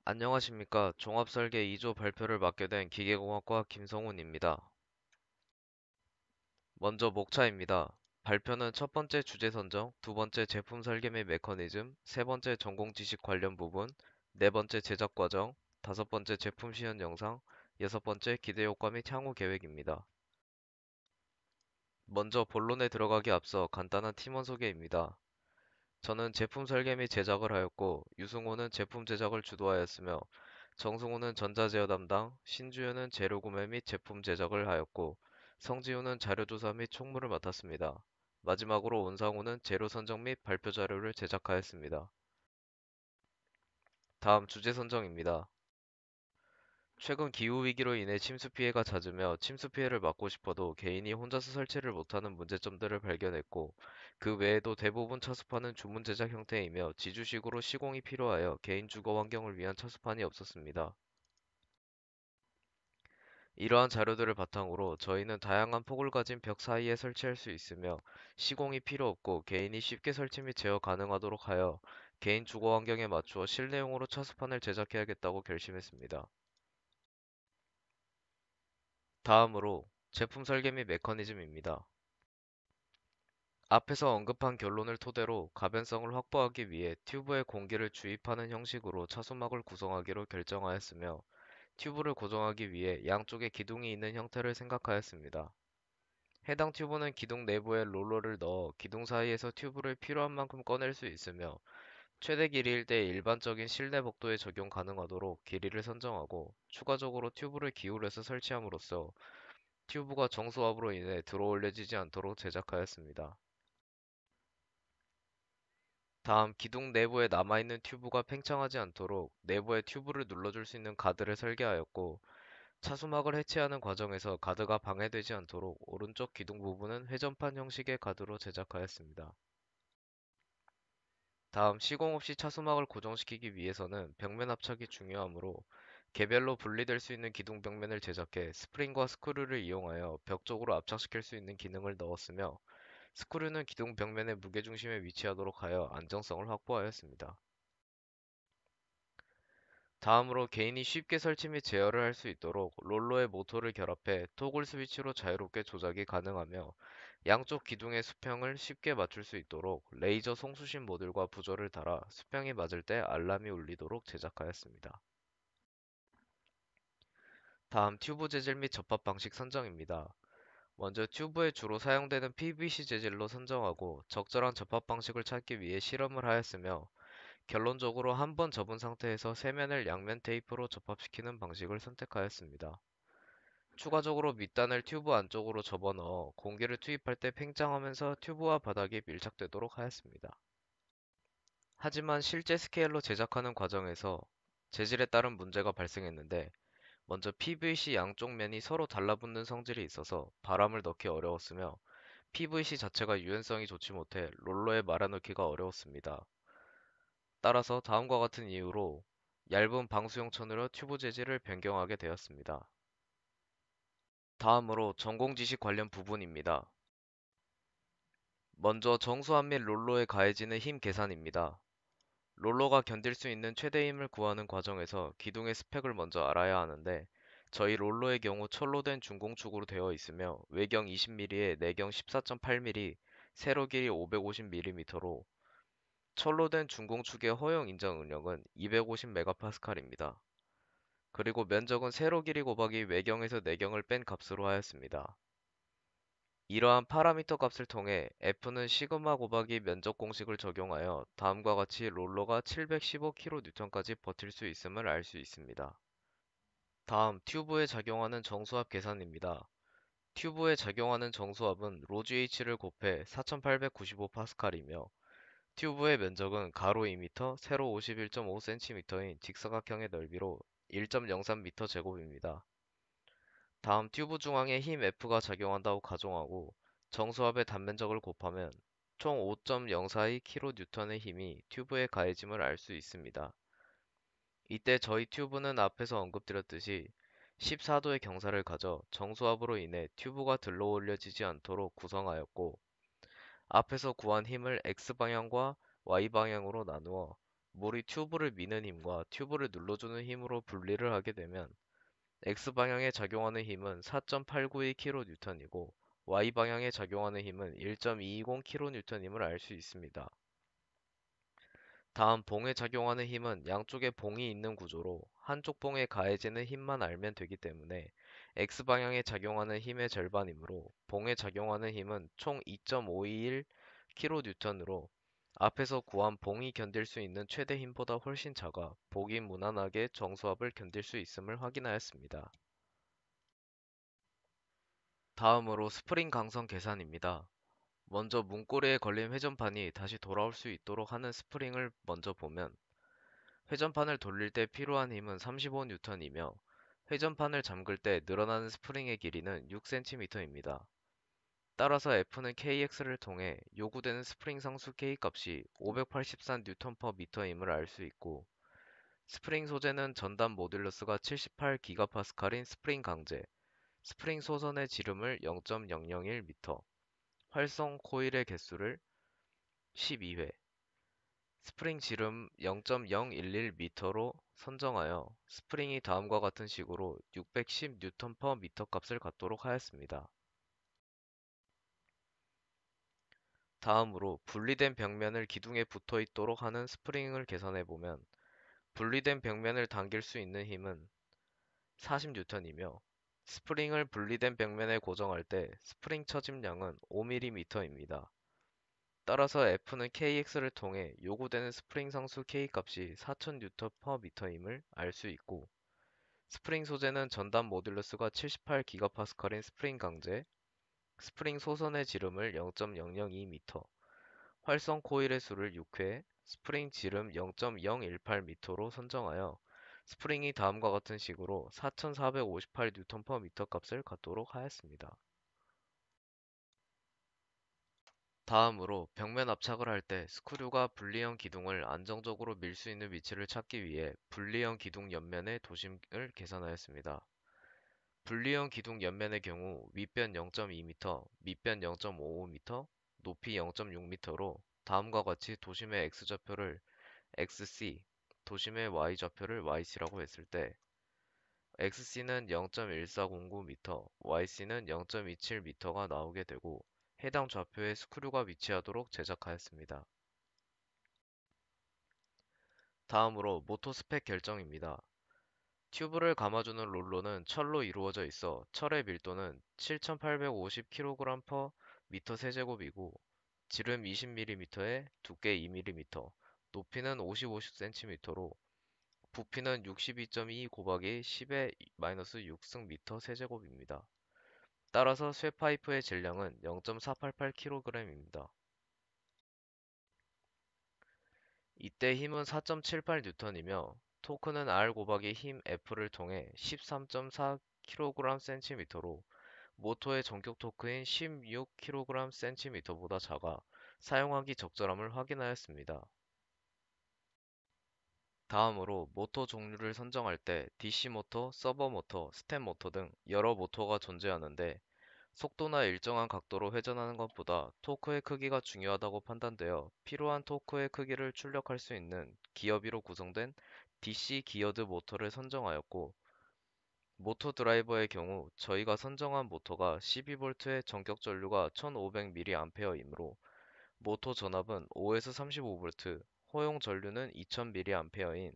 안녕하십니까. 종합설계 2조 발표를 맡게 된 기계공학과 김성훈입니다. 먼저 목차입니다. 발표는 첫 번째 주제 선정, 두 번째 제품 설계 및 메커니즘, 세 번째 전공 지식 관련 부분, 네 번째 제작 과정, 다섯 번째 제품 시연 영상, 여섯 번째 기대 효과 및 향후 계획입니다. 먼저 본론에 들어가기 앞서 간단한 팀원 소개입니다. 저는 제품 설계 및 제작을 하였고, 유승호는 제품 제작을 주도하였으며, 정승호는 전자제어 담당, 신주현은 재료 구매 및 제품 제작을 하였고, 성지우는 자료조사 및 총무를 맡았습니다. 마지막으로 온상호는 재료 선정 및 발표 자료를 제작하였습니다. 다음 주제 선정입니다. 최근 기후위기로 인해 침수 피해가 잦으며 침수 피해를 막고 싶어도 개인이 혼자서 설치를 못하는 문제점들을 발견했고, 그 외에도 대부분 차수판은 주문 제작 형태이며 지주식으로 시공이 필요하여 개인 주거 환경을 위한 차수판이 없었습니다. 이러한 자료들을 바탕으로 저희는 다양한 폭을 가진 벽 사이에 설치할 수 있으며 시공이 필요 없고 개인이 쉽게 설치 및 제어 가능하도록 하여 개인 주거 환경에 맞추어 실내용으로 차수판을 제작해야겠다고 결심했습니다. 다음으로 제품 설계 및 메커니즘입니다. 앞에서 언급한 결론을 토대로 가변성을 확보하기 위해 튜브에 공기를 주입하는 형식으로 차수막을 구성하기로 결정하였으며 튜브를 고정하기 위해 양쪽에 기둥이 있는 형태를 생각하였습니다. 해당 튜브는 기둥 내부에 롤러를 넣어 기둥 사이에서 튜브를 필요한 만큼 꺼낼 수 있으며 최대 길이일 때 일반적인 실내 복도에 적용 가능하도록 길이를 선정하고 추가적으로 튜브를 기울여서 설치함으로써 튜브가 정수압으로 인해 들어올려지지 않도록 제작하였습니다. 다음 기둥 내부에 남아있는 튜브가 팽창하지 않도록 내부에 튜브를 눌러줄 수 있는 가드를 설계하였고 차수막을 해체하는 과정에서 가드가 방해되지 않도록 오른쪽 기둥 부분은 회전판 형식의 가드로 제작하였습니다. 다음 시공 없이 차수막을 고정시키기 위해서는 벽면 압착이 중요하므로 개별로 분리될 수 있는 기둥 벽면을 제작해 스프링과 스크류를 이용하여 벽 쪽으로 압착시킬 수 있는 기능을 넣었으며 스크류는 기둥 벽면의 무게중심에 위치하도록 하여 안정성을 확보하였습니다. 다음으로 개인이 쉽게 설치 및 제어를 할 수 있도록 롤러에 모터를 결합해 토글 스위치로 자유롭게 조작이 가능하며 양쪽 기둥의 수평을 쉽게 맞출 수 있도록 레이저 송수신 모듈과 부저를 달아 수평이 맞을 때 알람이 울리도록 제작하였습니다. 다음 튜브 재질 및 접합 방식 선정입니다. 먼저 튜브에 주로 사용되는 PVC 재질로 선정하고 적절한 접합 방식을 찾기 위해 실험을 하였으며 결론적으로 한 번 접은 상태에서 세면을 양면 테이프로 접합시키는 방식을 선택하였습니다. 추가적으로 밑단을 튜브 안쪽으로 접어넣어 공기를 투입할 때 팽창하면서 튜브와 바닥이 밀착되도록 하였습니다. 하지만 실제 스케일로 제작하는 과정에서 재질에 따른 문제가 발생했는데 먼저 PVC 양쪽 면이 서로 달라붙는 성질이 있어서 바람을 넣기 어려웠으며 PVC 자체가 유연성이 좋지 못해 롤러에 말아넣기가 어려웠습니다. 따라서 다음과 같은 이유로 얇은 방수용 천으로 튜브 재질을 변경하게 되었습니다. 다음으로 전공 지식 관련 부분입니다. 먼저 정수압 및 롤러에 가해지는 힘 계산입니다. 롤러가 견딜 수 있는 최대 힘을 구하는 과정에서 기둥의 스펙을 먼저 알아야 하는데 저희 롤러의 경우 철로 된 중공축으로 되어 있으며 외경 20mm에 내경 14.8mm, 세로 길이 550mm로 철로 된 중공축의 허용 인정 응력은 250MPa입니다. 그리고 면적은 세로 길이 곱하기 외경에서 내경을 뺀 값으로 하였습니다. 이러한 파라미터 값을 통해 F는 시그마 곱하기 면적 공식을 적용하여 다음과 같이 롤러가 715kN까지 버틸 수 있음을 알 수 있습니다. 다음 튜브에 작용하는 정수압 계산입니다. 튜브에 작용하는 정수압은 로GH를 곱해 4895파스칼이며 튜브의 면적은 가로 2m, 세로 51.5cm인 직사각형의 넓이로 1.03m 제곱입니다. 다음 튜브 중앙에 힘 F가 작용한다고 가정하고 정수압의 단면적을 곱하면 총 5.042kN의 힘이 튜브에 가해짐을 알 수 있습니다. 이때 저희 튜브는 앞에서 언급드렸듯이 14도의 경사를 가져 정수압으로 인해 튜브가 들러 올려지지 않도록 구성하였고 앞에서 구한 힘을 X방향과 Y방향으로 나누어 몰이 튜브를 미는 힘과 튜브를 눌러주는 힘으로 분리를 하게 되면 X방향에 작용하는 힘은 4.892kN이고 Y방향에 작용하는 힘은 1.220kN임을 알 수 있습니다. 다음 봉에 작용하는 힘은 양쪽에 봉이 있는 구조로 한쪽 봉에 가해지는 힘만 알면 되기 때문에 X방향에 작용하는 힘의 절반이므로 봉에 작용하는 힘은 총 2.521kN으로 앞에서 구한 봉이 견딜 수 있는 최대 힘보다 훨씬 작아 보기 무난하게 정수압을 견딜 수 있음을 확인하였습니다. 다음으로 스프링 강성 계산입니다. 먼저 문고리에 걸린 회전판이 다시 돌아올 수 있도록 하는 스프링을 먼저 보면 회전판을 돌릴 때 필요한 힘은 35N이며 회전판을 잠글 때 늘어나는 스프링의 길이는 6cm입니다. 따라서 F는 KX를 통해 요구되는 스프링 상수 K 값이 584Nm/m임을 알 수 있고 스프링 소재는 전단 모듈러스가 78GPa인 스프링 강제, 스프링 소선의 지름을 0.001m, 활성 코일의 개수를 12회, 스프링 지름 0.011m로 선정하여 스프링이 다음과 같은 식으로 610Nm 값을 갖도록 하였습니다. 다음으로 분리된 벽면을 기둥에 붙어 있도록 하는 스프링을 계산해 보면 분리된 벽면을 당길 수 있는 힘은 40N이며 스프링을 분리된 벽면에 고정할 때 스프링 처짐량은 5mm입니다. 따라서 F는 KX를 통해 요구되는 스프링 상수 K 값이 4000Nm/m임을 알 수 있고 스프링 소재는 전단 모듈러스가 78GPa인 스프링 강제, 스프링 소선의 지름을 0.002m, 활성 코일의 수를 6회, 스프링 지름 0.018m로 선정하여 스프링이 다음과 같은 식으로 4458Nm 값을 갖도록 하였습니다. 다음으로 벽면 압착을 할 때 스크류가 분리형 기둥을 안정적으로 밀 수 있는 위치를 찾기 위해 분리형 기둥 옆면의 도심을 계산하였습니다. 분리형 기둥 옆면의 경우 윗변 0.2m, 밑변 0.55m, 높이 0.6m로 다음과 같이 도심의 X좌표를 XC, 도심의 Y좌표를 YC라고 했을 때 XC는 0.1409m, YC는 0.27m가 나오게 되고 해당 좌표에 스크류가 위치하도록 제작하였습니다. 다음으로 모터 스펙 결정입니다. 튜브를 감아주는 롤러는 철로 이루어져 있어 철의 밀도는 7,850kg/m 세제곱이고 지름 20mm에 두께 2mm, 높이는 55cm로 부피는 62.2 곱하기 10의 -6승 m 세제곱입니다. 따라서 쇠파이프의 질량은 0.488kg입니다. 이때 힘은 4.78N이며 토크는 R 곱하기 힘 F를 통해 13.4kg/cm로 모터의 전격 토크인 16kg/cm보다 작아 사용하기 적절함을 확인하였습니다. 다음으로 모터 종류를 선정할 때 DC 모터, 서버 모터, 스텝 모터 등 여러 모터가 존재하는데 속도나 일정한 각도로 회전하는 것보다 토크의 크기가 중요하다고 판단되어 필요한 토크의 크기를 출력할 수 있는 기어비로 구성된 DC 기어드 모터를 선정하였고 모터 드라이버의 경우 저희가 선정한 모터가 12V의 전격 전류가 1500mA이므로 모터 전압은 5에서 35V, 허용 전류는 2000mA인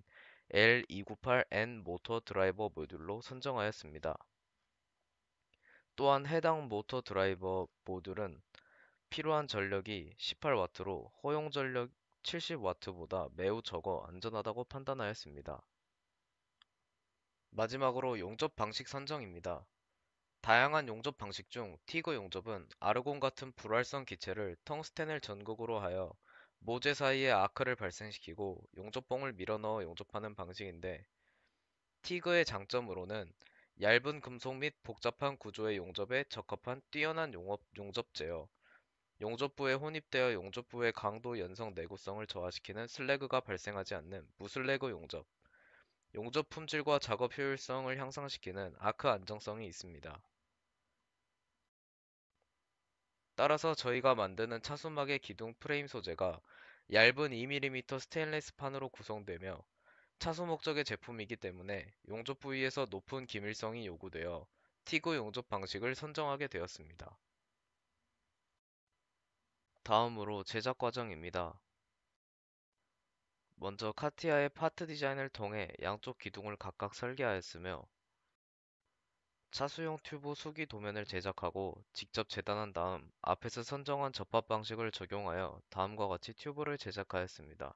L298N 모터 드라이버 모듈로 선정하였습니다. 또한 해당 모터 드라이버 모듈은 필요한 전력이 18W로 허용 전력 70W보다 매우 적어 안전하다고 판단하였습니다. 마지막으로 용접 방식 선정입니다. 다양한 용접 방식 중 티그 용접은 아르곤 같은 불활성 기체를 텅스텐을 전극으로 하여 모재 사이에 아크를 발생시키고 용접봉을 밀어넣어 용접하는 방식인데 티그의 장점으로는 얇은 금속 및 복잡한 구조의 용접에 적합한 뛰어난 용접제어, 용접부에 혼입되어 용접부의 강도 연성 내구성을 저하시키는 슬래그가 발생하지 않는 무슬래그 용접, 용접 품질과 작업 효율성을 향상시키는 아크 안정성이 있습니다. 따라서 저희가 만드는 차순막의 기둥 프레임 소재가 얇은 2mm 스테인리스판으로 구성되며 차수 목적의 제품이기 때문에 용접 부위에서 높은 기밀성이 요구되어 티그 용접 방식을 선정하게 되었습니다. 다음으로 제작 과정입니다. 먼저 카티아의 파트 디자인을 통해 양쪽 기둥을 각각 설계하였으며 차수용 튜브 수기 도면을 제작하고 직접 재단한 다음 앞에서 선정한 접합 방식을 적용하여 다음과 같이 튜브를 제작하였습니다.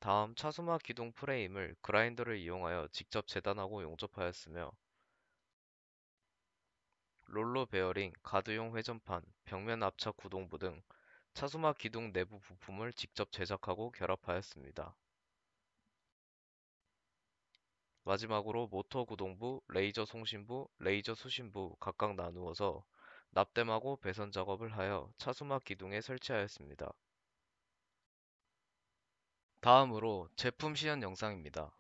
다음 차수막 기둥 프레임을 그라인더를 이용하여 직접 재단하고 용접하였으며 롤러 베어링, 가드용 회전판, 벽면 압착 구동부 등 차수막 기둥 내부 부품을 직접 제작하고 결합하였습니다. 마지막으로 모터 구동부, 레이저 송신부, 레이저 수신부 각각 나누어서 납땜하고 배선 작업을 하여 차수막 기둥에 설치하였습니다. 다음으로 제품 시연 영상입니다.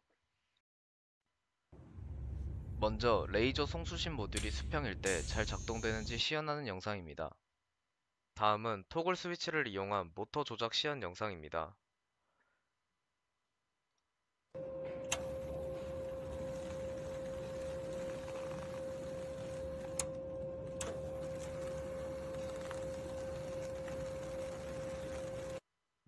먼저 레이저 송수신 모듈이 수평일 때 잘 작동되는지 시연하는 영상입니다. 다음은 토글 스위치를 이용한 모터 조작 시연 영상입니다.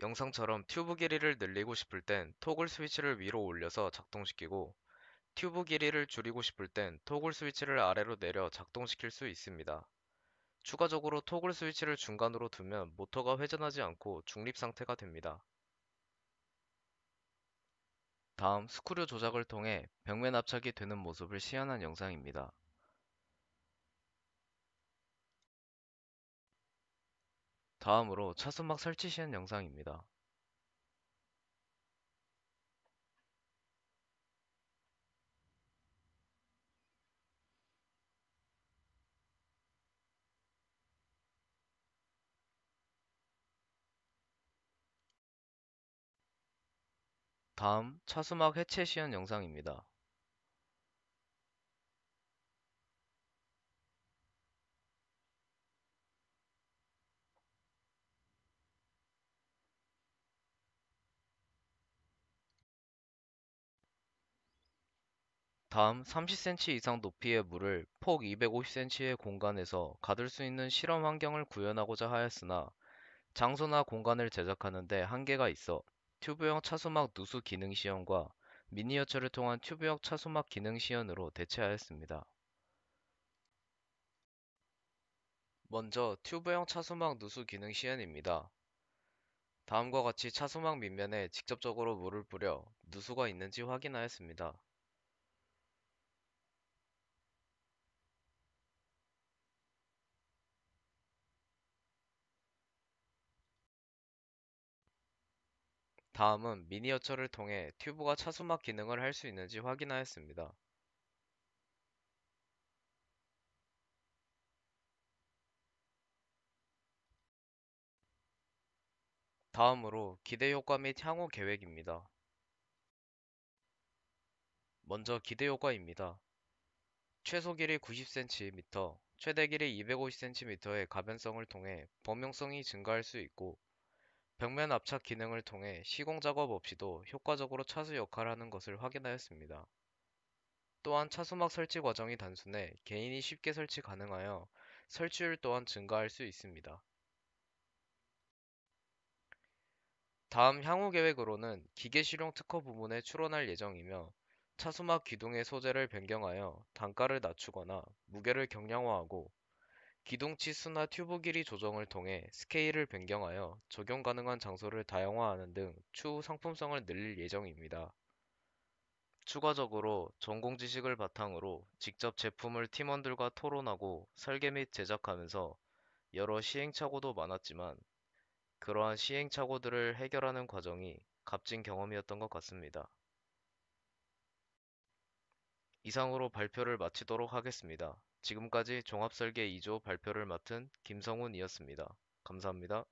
영상처럼 튜브 길이를 늘리고 싶을 땐 토글 스위치를 위로 올려서 작동시키고 튜브 길이를 줄이고 싶을 땐 토글 스위치를 아래로 내려 작동시킬 수 있습니다. 추가적으로 토글 스위치를 중간으로 두면 모터가 회전하지 않고 중립 상태가 됩니다. 다음 스크류 조작을 통해 벽면 압착이 되는 모습을 시연한 영상입니다. 다음으로 차수막 설치 시연 영상입니다. 다음 차수막 해체 시연 영상입니다. 다음 30cm 이상 높이의 물을 폭 250cm의 공간에서 가둘 수 있는 실험 환경을 구현하고자 하였으나 장소나 공간을 제작하는 데 한계가 있어 튜브형 차수막 누수 기능 시연과 미니어처를 통한 튜브형 차수막 기능 시연으로 대체하였습니다. 먼저 튜브형 차수막 누수 기능 시연입니다. 다음과 같이 차수막 밑면에 직접적으로 물을 뿌려 누수가 있는지 확인하였습니다. 다음은 미니어처를 통해 튜브가 차수막 기능을 할 수 있는지 확인하였습니다. 다음으로 기대 효과 및 향후 계획입니다. 먼저 기대 효과입니다. 최소 길이 90cm, 최대 길이 250cm의 가변성을 통해 범용성이 증가할 수 있고 벽면 압착 기능을 통해 시공 작업 없이도 효과적으로 차수 역할을 하는 것을 확인하였습니다. 또한 차수막 설치 과정이 단순해 개인이 쉽게 설치 가능하여 설치율 또한 증가할 수 있습니다. 다음 향후 계획으로는 기계 실용 특허 부문에 출원할 예정이며 차수막 기둥의 소재를 변경하여 단가를 낮추거나 무게를 경량화하고 기둥 치수나 튜브 길이 조정을 통해 스케일을 변경하여 적용 가능한 장소를 다양화하는 등 추후 상품성을 늘릴 예정입니다. 추가적으로 전공 지식을 바탕으로 직접 제품을 팀원들과 토론하고 설계 및 제작하면서 여러 시행착오도 많았지만 그러한 시행착오들을 해결하는 과정이 값진 경험이었던 것 같습니다. 이상으로 발표를 마치도록 하겠습니다. 지금까지 종합설계 2조 발표를 맡은 김성훈이었습니다. 감사합니다.